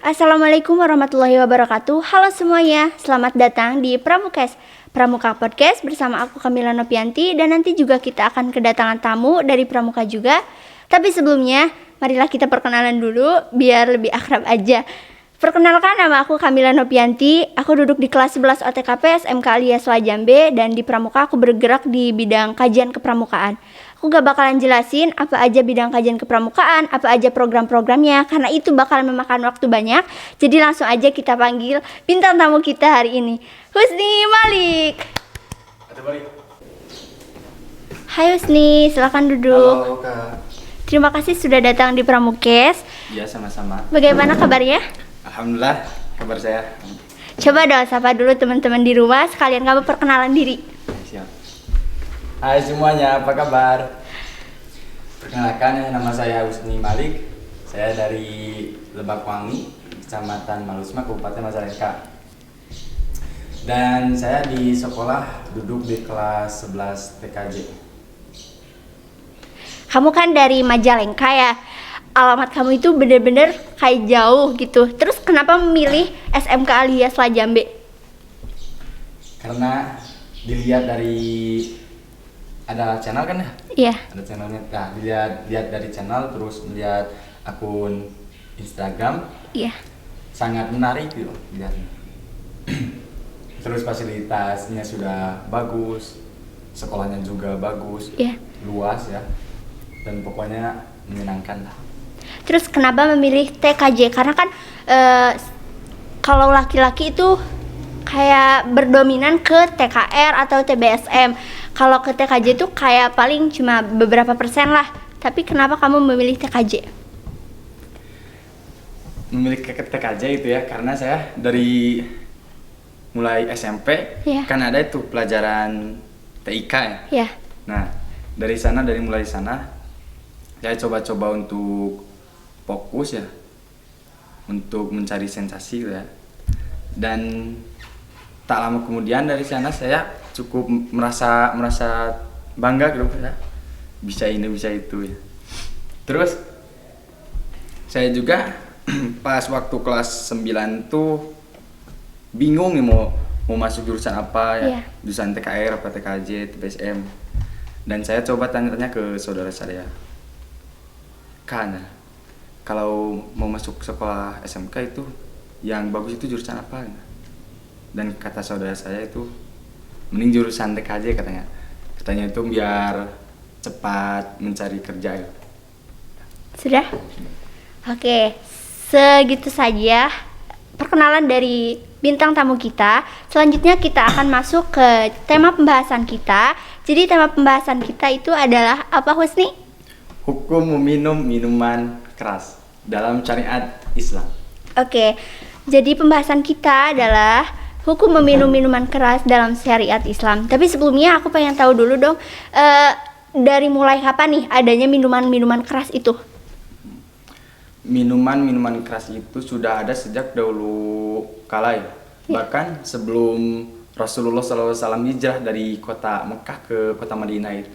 Assalamualaikum warahmatullahi wabarakatuh. Halo semuanya, selamat datang di Pramukes Pramuka Podcast bersama aku Kamila Nopianti. Dan nanti juga kita akan kedatangan tamu dari Pramuka juga. Tapi sebelumnya, marilah kita perkenalan dulu biar lebih akrab aja. Perkenalkan, nama aku Kamila Nopianti. Aku duduk di kelas 11 OTKP SMK Alia Swajambe. Dan di Pramuka aku bergerak di bidang kajian kepramukaan. Aku gak bakalan jelasin apa aja bidang kajian kepramukaan, apa aja program-programnya, karena itu bakalan memakan waktu banyak. Jadi langsung aja kita panggil bintang tamu kita hari ini, Husni Malik. Hai Husni, silakan duduk. Halo Kak. Terima kasih sudah datang di Pramukes. Ya, sama-sama. Bagaimana kabarnya? Alhamdulillah, kabar saya. Coba dong sapa dulu teman-teman di rumah, sekalian kamu perkenalan diri. Siap. Hai semuanya, apa kabar? Perkenalkan, nama saya Husni Malik. Saya dari Lebak Wangi, Kecamatan Malusma, Kabupaten Majalengka. Dan saya di sekolah duduk di kelas 11 TKJ. Kamu kan dari Majalengka ya. Alamat kamu itu bener-bener kayak jauh gitu. Terus kenapa memilih SMK Alia Swajambe? Karena dilihat dari ada channel kan ya? Iya. Ada channelnya. Nah, lihat dari channel, terus melihat akun Instagram. Iya. Sangat menarik gitu lihatnya. Terus fasilitasnya sudah bagus, sekolahnya juga bagus, Iya. luas ya, dan pokoknya menyenangkan lah. Terus kenapa memilih TKJ? Karena kan kalau laki-laki itu kayak berdominan ke TKR atau TBSM. Kalau ke TKJ itu kayak paling cuma beberapa persen lah. Tapi kenapa kamu memilih TKJ? Memilih ke TKJ itu ya, karena saya dari mulai SMP Iya. kan ada itu pelajaran TIK ya. Ya. Nah, dari mulai sana, saya coba-coba untuk fokus ya, untuk mencari sensasi ya. Dan tak lama kemudian dari sana saya cukup merasa bangga gitu ya. Bisa ini, bisa itu ya. Terus saya juga pas waktu kelas 9 tuh bingung nih mau masuk jurusan apa ya. Iya. Jurusan TKR apa TKJ, TBSM. Dan saya coba tanya-tanya ke saudara saya. Kan, kalau mau masuk sekolah SMK itu yang bagus itu jurusan apa? Dan kata saudara saya itu mending jurusan TKJ katanya. Katanya itu biar cepat mencari kerja. Sudah? Oke, segitu saja perkenalan dari bintang tamu kita. Selanjutnya kita akan masuk ke tema pembahasan kita. Jadi tema pembahasan kita itu adalah apa, Husni? Hukum meminum minuman keras dalam syariat Islam. Oke, jadi pembahasan kita adalah hukum meminum minuman keras dalam syariat Islam. Tapi sebelumnya aku pengen tahu dulu dong, dari mulai kapan nih adanya minuman-minuman keras itu? Minuman keras itu sudah ada sejak dahulu kala ya. Bahkan sebelum Rasulullah SAW hijrah dari kota Mekah ke kota Madinah itu.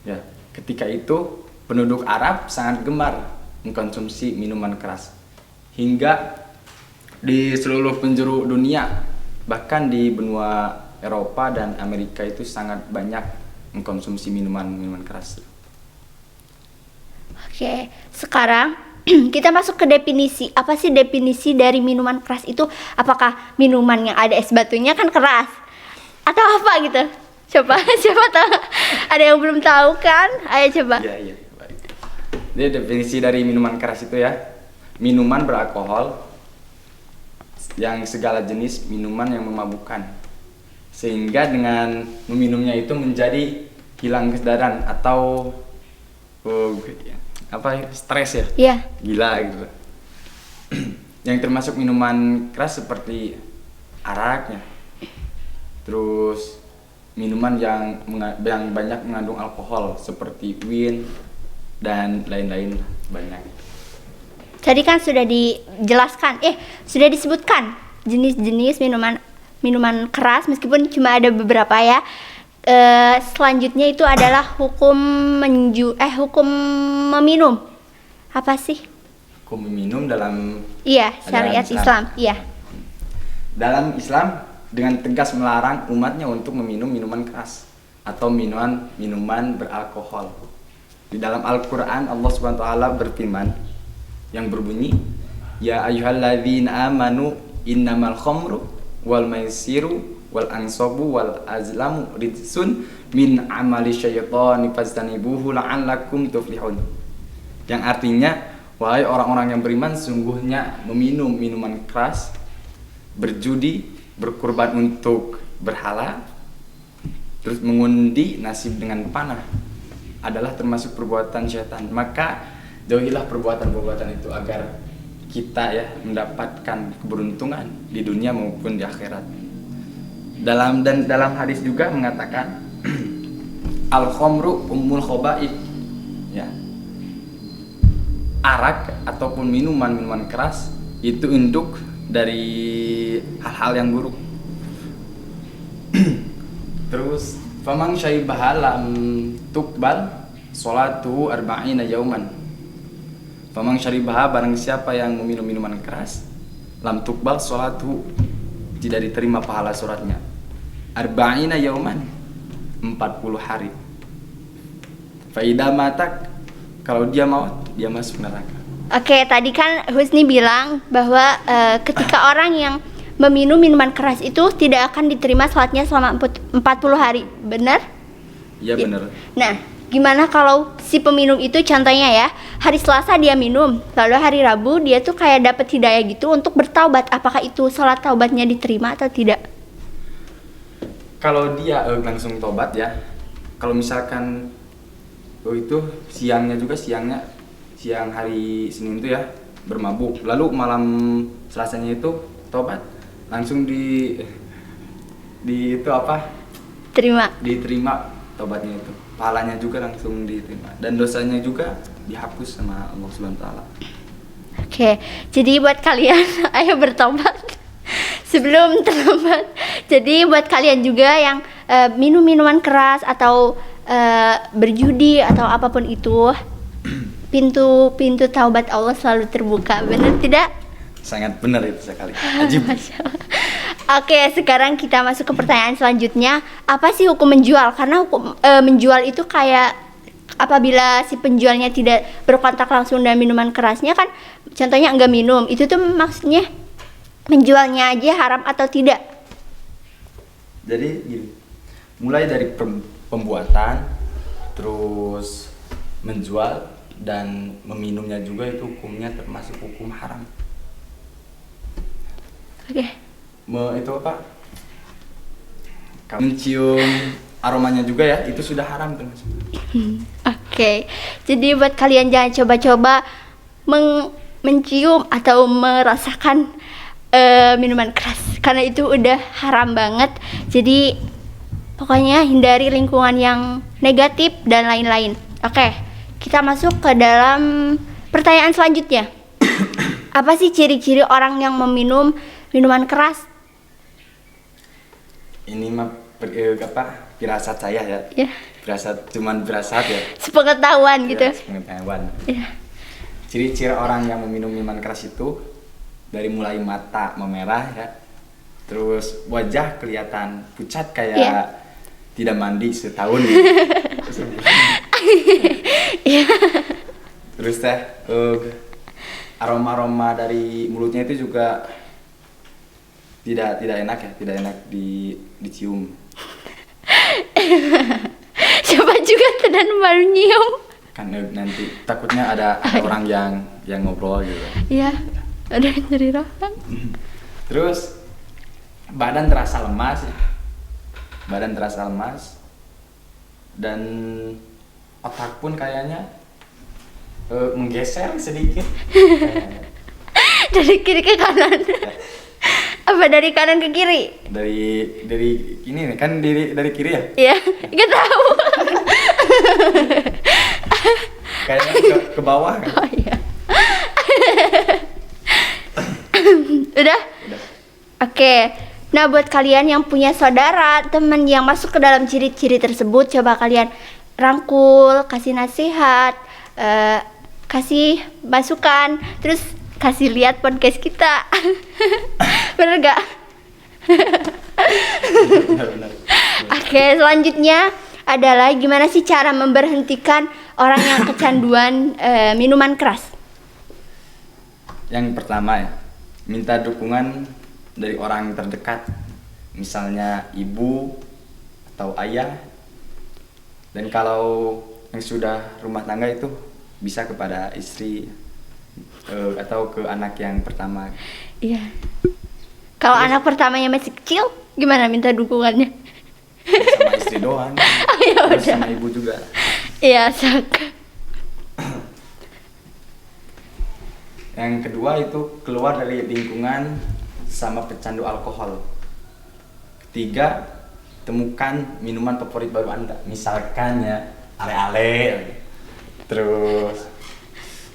Ya, ketika itu penduduk Arab sangat gemar mengkonsumsi minuman keras. Hingga di seluruh penjuru dunia, bahkan di benua Eropa dan Amerika itu sangat banyak mengkonsumsi minuman keras. Oke, sekarang kita masuk ke definisi. Apa sih definisi dari minuman keras itu? Apakah minuman yang ada es batunya kan keras? Atau apa gitu? Coba, siapa tahu ada yang belum tahu kan? Ayo coba. Iya, baik. Jadi definisi dari minuman keras itu ya, minuman beralkohol yang segala jenis minuman yang memabukkan, sehingga dengan meminumnya itu menjadi hilang kesadaran atau stres ya. Iya. Gila gitu. Yang termasuk minuman keras seperti arak ya. Terus minuman yang banyak mengandung alkohol seperti wine dan lain-lain banyak. Tadi kan sudah dijelaskan, sudah disebutkan jenis-jenis minuman keras meskipun cuma ada beberapa ya. Selanjutnya itu adalah hukum meminum. Apa sih? hukum minum dalam Iya, syariat ajaran Islam. Iya. Dalam Islam dengan tegas melarang umatnya untuk meminum minuman keras atau minuman beralkohol. Di dalam Al-Qur'an Allah Subhanahu wa taala berfirman yang berbunyi, "Ya ayyuhalladzina amanu innamal khamru wal maisiru wal ansabu wal azlamu rijsun min amali syaitani fastanibuhu la'allakum tuflihun." Yang artinya, wahai orang-orang yang beriman, sungguhnya meminum minuman keras, berjudi, berkurban untuk berhala, terus mengundi nasib dengan panah adalah termasuk perbuatan syaitan. Maka jauhilah perbuatan-perbuatan itu agar kita ya mendapatkan keberuntungan di dunia maupun di akhirat. Dalam hadis juga mengatakan al-khamru ummul khaba'ith. Ya. Arak ataupun minuman keras itu induk dari hal-hal yang buruk. Terus faman syaibaha lam tuqbal salatuhu arba'ina yauman. Faman syaibaha, barang siapa yang meminum minuman keras, lam tuqbal salatuhu, tidak diterima pahala salatnya. Arba'ina yauman, 40 hari. Fa idza matak, kalau dia maut, dia masuk neraka. Oke, tadi kan Husni bilang bahwa ketika orang yang meminum minuman keras itu tidak akan diterima salatnya selama 40 hari, benar? Iya benar. Nah, gimana kalau si peminum itu contohnya ya, hari Selasa dia minum, lalu hari Rabu dia tuh kayak dapat hidayah gitu untuk bertaubat, apakah itu salat taubatnya diterima atau tidak? Kalau dia langsung tobat ya, kalau misalkan itu siang hari Senin itu ya bermabuk, lalu malam Selasanya itu tobat, langsung diterima tobatnya itu, pahalanya juga langsung diterima dan dosanya juga dihapus sama Allah Subhanahu wa taala. Oke, jadi buat kalian ayo bertobat sebelum terlambat. Jadi buat kalian juga yang minum minuman keras atau berjudi atau apapun itu, pintu taubat Allah selalu terbuka, benar tidak? Sangat benar itu sekali. Ajib. Oke, sekarang kita masuk ke pertanyaan selanjutnya. Apa sih hukum menjual? Karena hukum menjual itu kayak apabila si penjualnya tidak berkontak langsung dengan minuman kerasnya kan, contohnya enggak minum, itu tuh maksudnya menjualnya aja haram atau tidak? Jadi gini, mulai dari pembuatan, terus menjual dan meminumnya juga itu hukumnya termasuk hukum haram. Oke. Itu apa? Mencium aromanya juga ya, itu sudah haram termasuk. Oke. Jadi buat kalian jangan coba-coba mencium atau merasakan minuman keras karena itu udah haram banget. Jadi pokoknya hindari lingkungan yang negatif dan lain-lain. Oke, kita masuk ke dalam pertanyaan selanjutnya. Apa sih ciri-ciri orang yang meminum minuman keras? Ini mah firasat saya ya. Ya. Cuman firasat ya. Sepengetahuan gitu. Sepengetahuan. Ya. Ciri-ciri orang yang meminum minuman keras itu dari mulai mata memerah ya, terus wajah kelihatan pucat kayak tidak mandi setahun gitu. Terus aroma dari mulutnya itu juga tidak enak ya, tidak enak dicium. Siapa juga tidak mau nyium. Kan nanti takutnya ada orang yang ngobrol gitu. Iya. Ada yang nyeri rahang. Terus badan terasa lemas ya. Dan otak pun kayaknya menggeser sedikit. Dari kiri ke kanan. Apa dari kanan ke kiri? Dari ini kan dari kiri ya? Iya, nggak tahu. Kayaknya ke bawah kan? Oh iya. Udah? Oke. Nah, buat kalian yang punya saudara, teman yang masuk ke dalam ciri-ciri tersebut, coba kalian rangkul, kasih nasihat, kasih masukan, terus kasih lihat podcast kita. Bener gak? Benar-benar. Oke, selanjutnya adalah gimana sih cara memberhentikan orang yang kecanduan minuman keras? Yang pertama ya, minta dukungan dari orang terdekat, misalnya ibu atau ayah. Dan kalau yang sudah rumah tangga itu bisa kepada istri atau ke anak yang pertama. Iya. Kalau anak pertamanya masih kecil, gimana minta dukungannya? Sama istri doang. Ya Terus udah. sama ibu juga. Iya, sak. Yang kedua itu keluar dari lingkungan sama pecandu alkohol. Ketiga, temukan minuman favorit baru Anda. Misalkan ya, ale-ale. Terus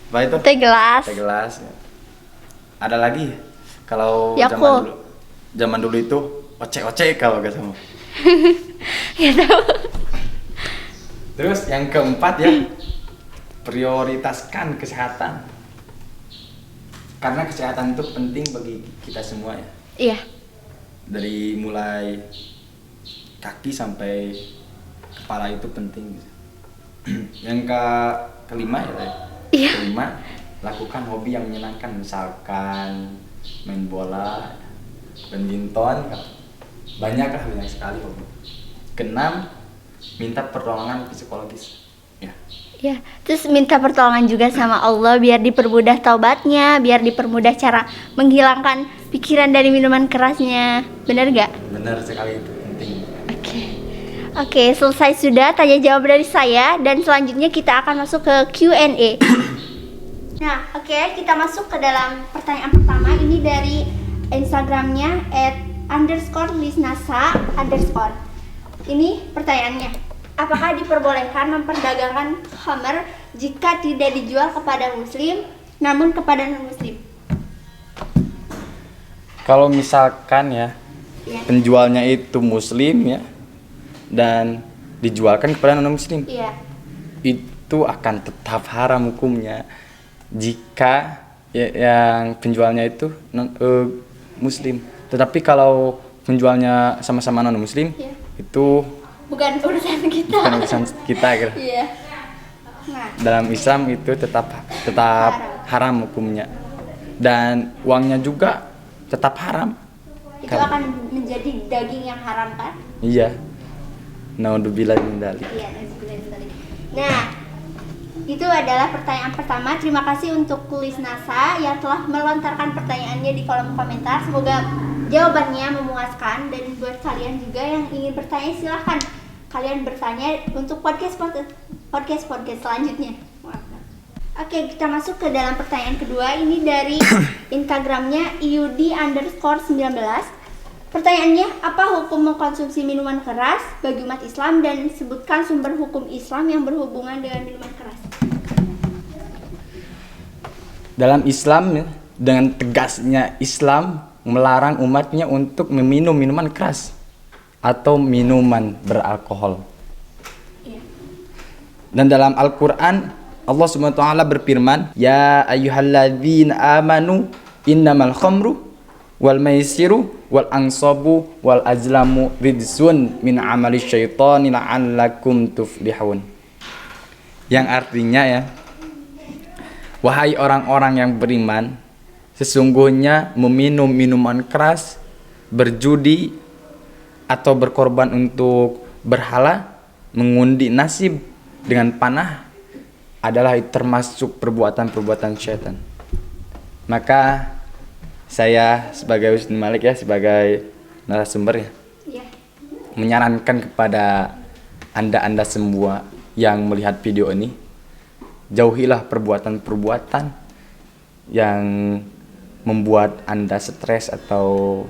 apa itu? Teh gelas. Teh gelas. Ya. Ada lagi kalau Yakult. zaman dulu itu oce-oce kalau gak sama. Ya tahu. Terus yang keempat ya, prioritaskan kesehatan. Karena kesehatan itu penting bagi kita semua ya. Iya. Dari mulai kaki sampai kepala itu penting. Yang kelima ya, Iya. kelima, lakukan hobi yang menyenangkan, misalkan main bola, badminton, banyak sekali hobi. Keenam, minta pertolongan psikologis. Ya. Ya, terus minta pertolongan juga sama Allah biar dipermudah taubatnya, biar dipermudah cara menghilangkan pikiran dari minuman kerasnya. Bener gak? Benar sekali, itu penting. Oke, selesai sudah tanya jawab dari saya dan selanjutnya kita akan masuk ke Q&A. Nah, oke, kita masuk ke dalam pertanyaan pertama. Ini dari Instagramnya @_lisnasa_. Ini pertanyaannya. Apakah diperbolehkan memperdagangkan khamr jika tidak dijual kepada muslim namun kepada non-muslim? Kalau misalkan ya, Ya. penjualnya itu muslim ya dan dijualkan kepada non muslim, Iya. itu akan tetap haram hukumnya jika yang penjualnya itu muslim. Tetapi kalau penjualnya sama-sama non muslim, Iya. itu Bukan urusan kita. bukan urusan kita gitu. Iya. Nah, Dalam Islam itu tetap haram hukumnya, dan uangnya juga tetap haram. itu akan menjadi daging yang haram kan? Iya. Naudzubillah min dzalik. Iya, nazarudin. Nah, itu adalah pertanyaan pertama. Terima kasih untuk Kulis Nasa yang telah melontarkan pertanyaannya di kolom komentar. Semoga jawabannya memuaskan, dan buat kalian juga yang ingin bertanya silahkan kalian bertanya untuk podcast selanjutnya. Oke, kita masuk ke dalam pertanyaan kedua. Ini dari Instagramnya iudi_19. Pertanyaannya, apa hukum mengkonsumsi minuman keras bagi umat Islam, dan sebutkan sumber hukum Islam yang berhubungan dengan minuman keras. Dalam Islam ya, dengan tegasnya Islam melarang umatnya untuk meminum minuman keras atau minuman beralkohol. Iya. Dan dalam Al-Quran Allah SWT berfirman, Ya ayyuhalladzina amanu innamal khamru wal maisiru wal ansabu wal azlamu ridsun min amali syaitani la'allakum tuflihun. Yang artinya ya, wahai orang-orang yang beriman, sesungguhnya meminum minuman keras, berjudi, atau berkorban untuk berhala, mengundi nasib dengan panah adalah termasuk perbuatan-perbuatan syaitan. Maka saya sebagai Wisnu Malik ya, sebagai narasumber ya, Iya. menyarankan kepada anda semua yang melihat video ini, jauhilah perbuatan-perbuatan yang membuat anda stres atau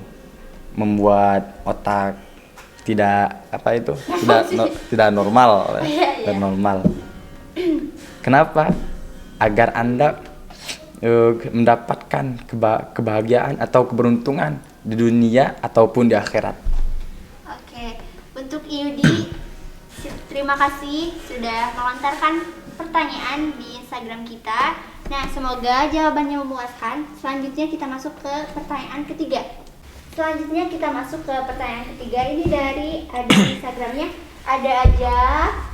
membuat otak tidak normal, tidak normal. Kenapa? Agar anda mendapatkan kebahagiaan atau keberuntungan di dunia ataupun di akhirat. Oke, untuk Iudi, terima kasih sudah melontarkan pertanyaan di Instagram kita. Nah, semoga jawabannya memuaskan. Selanjutnya kita masuk ke pertanyaan ketiga. Ini dari di Instagramnya ada aja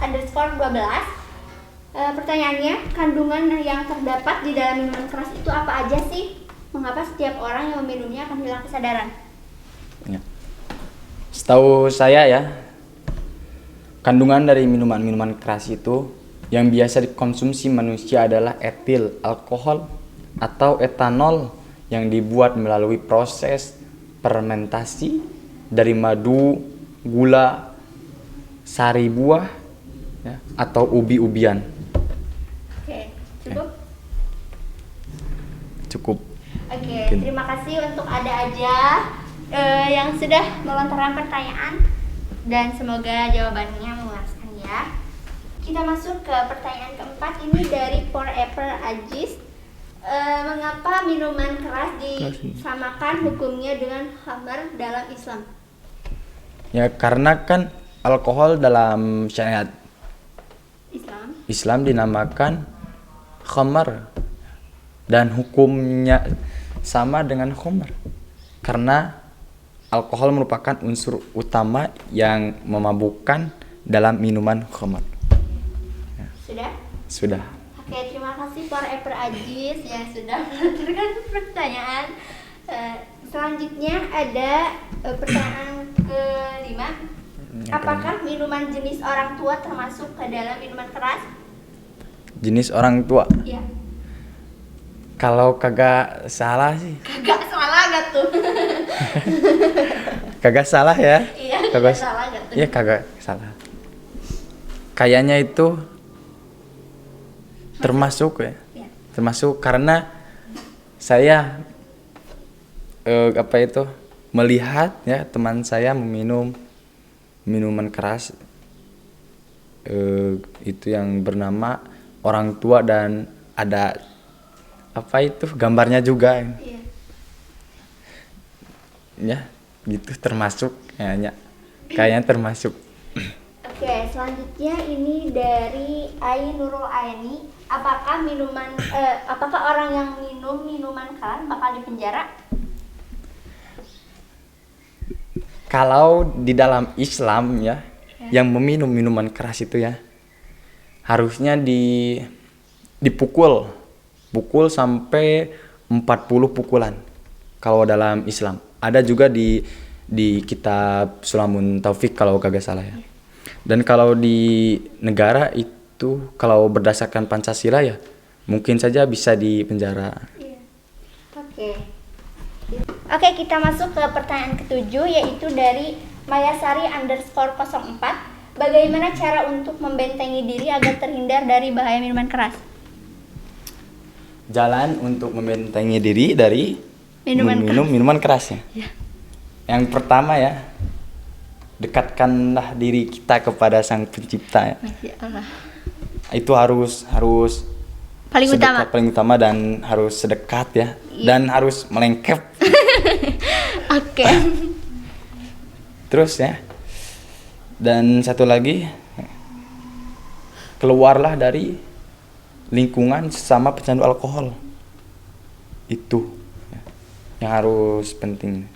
underscore 12. Pertanyaannya, kandungan yang terdapat di dalam minuman keras itu apa aja sih? Mengapa setiap orang yang meminumnya akan hilang kesadaran? Ya. Setahu saya ya, kandungan dari minuman-minuman keras itu yang biasa dikonsumsi manusia adalah etil alkohol atau etanol yang dibuat melalui proses fermentasi dari madu, gula, sari buah, ya, atau ubi-ubian. Oke, cukup? Cukup. Oke, Mungkin. terima kasih untuk ada aja yang sudah melontarkan pertanyaan dan semoga jawabannya memuaskan ya. Kita masuk ke pertanyaan keempat, ini dari Forever Ajis. Mengapa minuman keras disamakan hukumnya dengan khamar dalam Islam? Ya karena kan alkohol dalam syariat Islam dinamakan khamar dan hukumnya sama dengan khamar karena alkohol merupakan unsur utama yang memabukkan dalam minuman khamar. Sudah. Oke, terima kasih Forever Ajis yang sudah melontarkan pertanyaan. Selanjutnya ada pertanyaan kelima. Apakah minuman jenis orang tua termasuk ke dalam minuman keras? Jenis orang tua? Iya. Kalau kagak salah sih. Kagak salah gak tuh? Kagak salah ya? Iya, kagak salah gak tuh? Iya, kagak salah. Kayaknya itu termasuk ya. Iya. Termasuk karena saya melihat ya teman saya meminum minuman keras itu yang bernama orang tua dan ada gambarnya juga. Iya. Ya, gitu termasuk kayaknya termasuk. Oke, selanjutnya ini dari Ainurul Aini. Apakah orang yang minum minuman keras bakal dipenjara? Kalau di dalam Islam ya, yang meminum minuman keras itu ya harusnya dipukul sampai 40 pukulan. Kalau dalam Islam ada juga di kitab Sulamun Taufik kalau kagak salah ya. Dan kalau di negara itu kalau berdasarkan Pancasila ya mungkin saja bisa dipenjara. Iya. Oke, kita masuk ke pertanyaan ketujuh, yaitu dari Mayasari _04. Bagaimana cara untuk membentengi diri agar terhindar dari bahaya minuman keras? Jalan untuk membentengi diri dari Minuman minuman kerasnya. Ya. Yang pertama ya, dekatkanlah diri kita kepada Sang Pencipta ya. Masya Allah. Itu harus paling utama dan harus sedekat ya. Iya. Dan harus melengkep. Oke. Terus ya. Dan satu lagi, keluarlah dari lingkungan sesama pecandu alkohol. Itu ya, yang harus penting.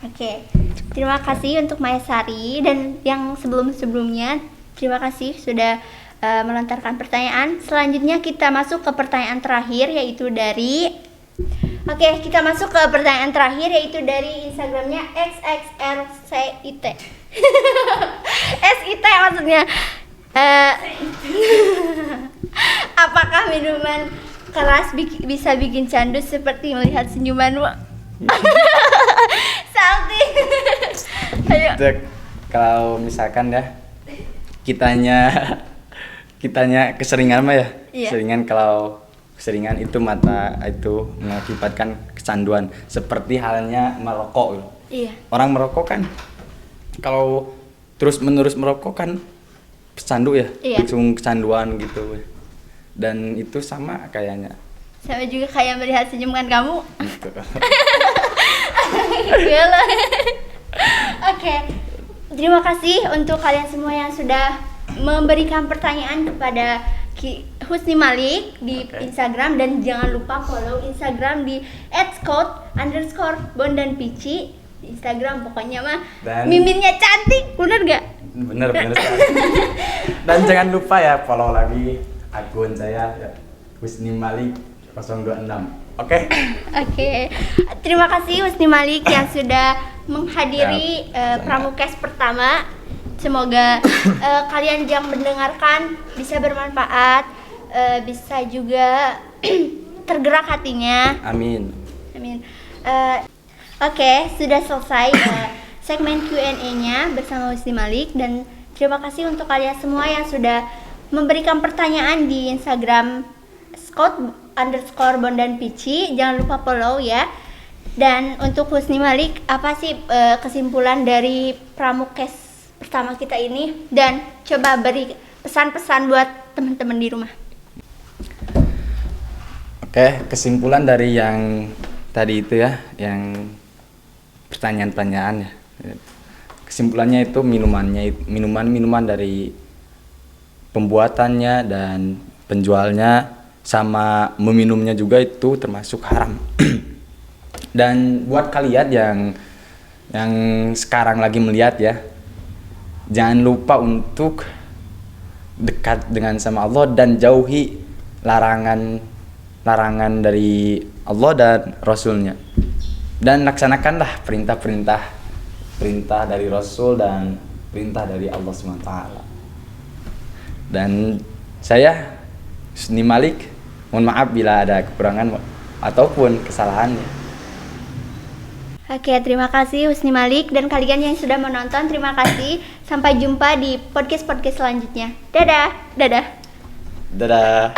Oke. Terima kasih untuk Mayasari dan yang sebelumnya. Terima kasih sudah melontarkan pertanyaan. Selanjutnya kita masuk ke pertanyaan terakhir, yaitu dari kita masuk ke pertanyaan terakhir, yaitu dari Instagramnya XXRCIT. SIT maksudnya. Apakah minuman keras bisa bikin candu seperti melihat senyumanmu? Salty. Ayo. Kalau misalkan ya kitanya keseringan mah ya. Iya. Keseringan itu mata itu mengakibatkan kecanduan, seperti halnya merokok. Iya. Orang merokok kan kalau terus-menerus merokok kan pecandu ya. Iya. Langsung kecanduan gitu. Dan itu sama kayaknya. Sama juga kayak melihat senyuman kamu. Gitu. Oke. Terima kasih untuk kalian semua yang sudah memberikan pertanyaan kepada Husni Malik di Oke. Instagram, dan jangan lupa follow Instagram di @scout_bondanpici di Instagram. Pokoknya mah Dan- miminnya cantik, bener gak? Bener sekali. Dan jangan lupa ya follow lagi akun saya ya, Husni Malik 026. Oke. Oke, terima kasih Husni Malik yang sudah menghadiri Siap. Pramukes pertama. Semoga kalian yang mendengarkan bisa bermanfaat, bisa juga tergerak hatinya. Amin. Amin. Oke, sudah selesai segmen Q&A-nya bersama Husni Malik, dan terima kasih untuk kalian semua yang sudah memberikan pertanyaan di Instagram scout_bondanpici. Jangan lupa follow ya. Dan untuk Husni Malik, apa sih kesimpulan dari Pramukes pertama kita ini, dan coba beri pesan-pesan buat teman-teman di rumah. Oke, kesimpulan dari yang tadi itu ya, yang pertanyaan-pertanyaan ya. Kesimpulannya itu minuman dari pembuatannya dan penjualnya sama meminumnya juga itu termasuk haram. Dan buat kalian yang sekarang lagi melihat ya, jangan lupa untuk dekat dengan sama Allah dan jauhi larangan dari Allah dan Rasulnya, dan laksanakanlah perintah dari Rasul dan perintah dari Allah SWT. Dan saya Husni Malik, mohon maaf bila ada kekurangan ataupun kesalahannya. Oke, terima kasih Husni Malik, dan kalian yang sudah menonton, terima kasih. Sampai jumpa di podcast selanjutnya. Dadah. Dadah.